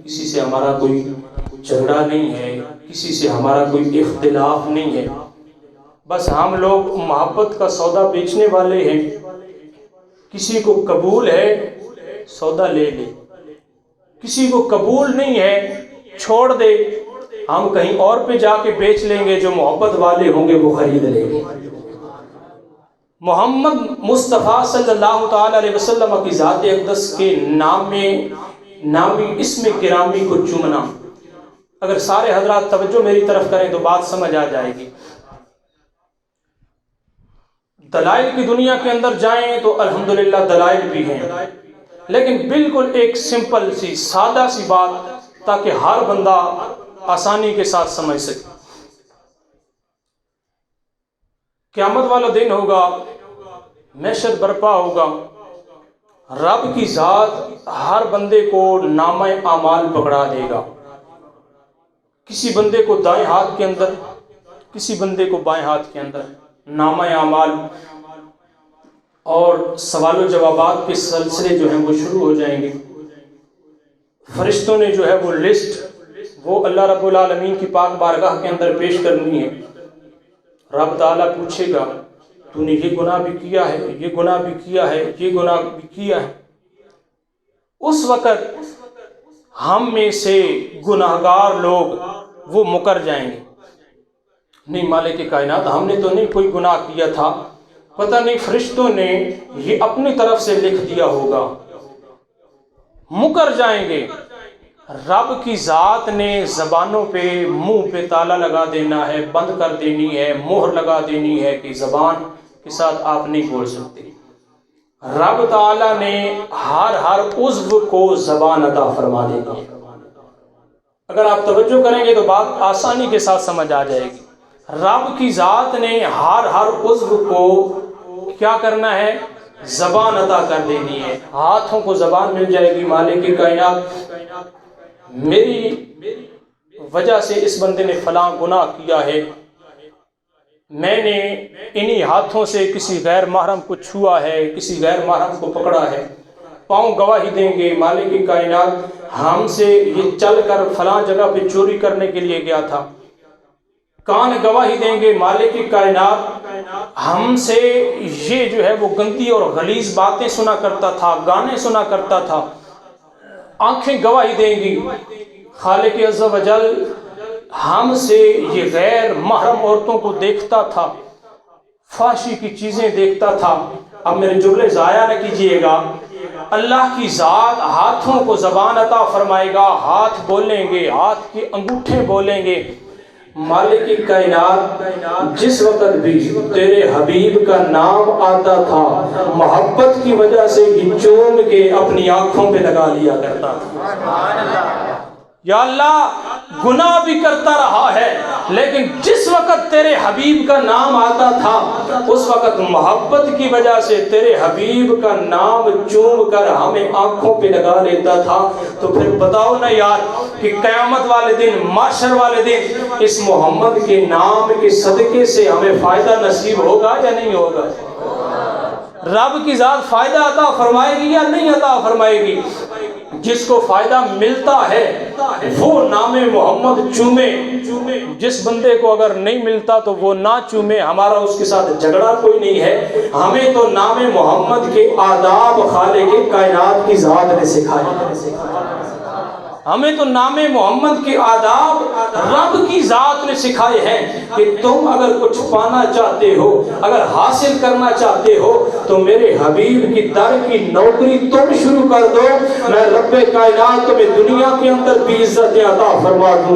کسی سے ہمارا کوئی جھگڑا نہیں ہے، کسی سے ہمارا کوئی اختلاف نہیں ہے، بس ہم لوگ محبت کا سودا بیچنے والے ہیں۔ کسی کو قبول ہے سودا لے لے، کسی کو قبول نہیں ہے چھوڑ دے، ہم کہیں اور پہ جا کے بیچ لیں گے، جو محبت والے ہوں گے وہ خرید لیں گے۔ محمد مصطفیٰ صلی اللہ تعالی علیہ وسلم کی ذات اقدس کے نامی اسم گرامی کو چومنا، اگر سارے حضرات توجہ میری طرف کریں تو بات سمجھ آ جائے گی۔ دلائل کی دنیا کے اندر جائیں تو الحمدللہ دلائل بھی ہیں، لیکن بالکل ایک سمپل سی سادہ سی بات تاکہ ہر بندہ آسانی کے ساتھ سمجھ سکے۔ قیامت والا دن ہوگا، محشر برپا ہوگا، رب کی ذات ہر بندے کو نامہ اعمال پکڑا دے گا، کسی بندے کو دائیں ہاتھ کے اندر، کسی بندے کو بائیں ہاتھ کے اندر نامہ اعمال، اور سوال و جوابات کے سلسلے جو ہیں وہ شروع ہو جائیں گے۔ فرشتوں نے جو ہے وہ لسٹ وہ اللہ رب العالمین کی پاک بارگاہ کے اندر پیش کرنی ہے۔ رب تعالیٰ پوچھے گا تو نے یہ گناہ بھی کیا ہے، یہ گناہ بھی کیا ہے، یہ گناہ بھی کیا ہے۔ اس وقت ہم میں سے گناہگار لوگ وہ مکر جائیں گے، نہیں مالک کائنات ہم نے تو نہیں کوئی گناہ کیا تھا، پتہ نہیں فرشتوں نے یہ اپنی طرف سے لکھ دیا ہوگا، مکر جائیں گے۔ رب کی ذات نے زبانوں پہ منہ پہ تالا لگا دینا ہے، بند کر دینی ہے، مہر لگا دینی ہے کہ زبان کے ساتھ آپ نہیں بول سکتے۔ رب تعالیٰ نے ہر عضو کو زبان عطا فرما دے گا۔ اگر آپ توجہ کریں گے تو بات آسانی کے ساتھ سمجھ آ جائے گی۔ رب کی ذات نے ہر عضو کو کیا کرنا ہے؟ زبان عطا کر دینی ہے۔ ہاتھوں کو زبان مل جائے گی، مالک کائنات میری وجہ سے اس بندے نے فلاں گناہ کیا ہے، میں نے انہی ہاتھوں سے کسی غیر محرم کو چھوا ہے، کسی غیر محرم کو پکڑا ہے۔ پاؤں گواہی دیں گے مالک کائنات ہم سے یہ چل کر فلاں جگہ پہ چوری کرنے کے لیے گیا تھا۔ کان گواہی دیں گے مالک کائنات ہم سے یہ جو ہے وہ گندی اور غلیظ باتیں سنا کرتا تھا، گانے سنا کرتا تھا۔ آنکھیں گواہی دیں گی خالق عز و جل ہم سے یہ غیر محرم عورتوں کو دیکھتا تھا، فحشی کی چیزیں دیکھتا تھا۔ اب میرے جملے ضائع نہ کیجئے گا، اللہ کی ذات ہاتھوں کو زبان عطا فرمائے گا، ہاتھ بولیں گے، ہاتھ کے انگوٹھے بولیں گے۔ مالک کائنات جس وقت بھی تیرے حبیب کا نام آتا تھا محبت کی وجہ سے یہ چوم کے اپنی آنکھوں پہ لگا لیا کرتا تھا۔ یا اللہ گناہ بھی کرتا رہا ہے، لیکن جس وقت تیرے حبیب کا نام آتا تھا اس وقت محبت کی وجہ سے تیرے حبیب کا نام چوم کر ہمیں آنکھوں پہ لگا لیتا تھا۔ تو پھر بتاؤ نا یار کہ قیامت والے دن، محشر والے دن اس محمد کے نام کے صدقے سے ہمیں فائدہ نصیب ہوگا یا نہیں ہوگا؟ رب کی ذات فائدہ عطا فرمائے گی یا نہیں عطا فرمائے گی؟ جس کو فائدہ ملتا ہے وہ نام محمد چومے، جس بندے کو اگر نہیں ملتا تو وہ نہ چومے، ہمارا اس کے ساتھ جھگڑا کوئی نہیں ہے۔ ہمیں تو نام محمد کے آداب خالق کائنات کی ذات نے سکھائے، ہمیں تو نام محمد کے آداب رب کی ذات نے سکھائے ہیں کہ تم اگر کچھ پانا چاہتے ہو، اگر حاصل کرنا چاہتے ہو تو میرے حبیب کی در کی نوکری تم شروع کر دو، میں رب کائنات تمہیں دنیا کے اندر بھی عزت عطا فرما دوں۔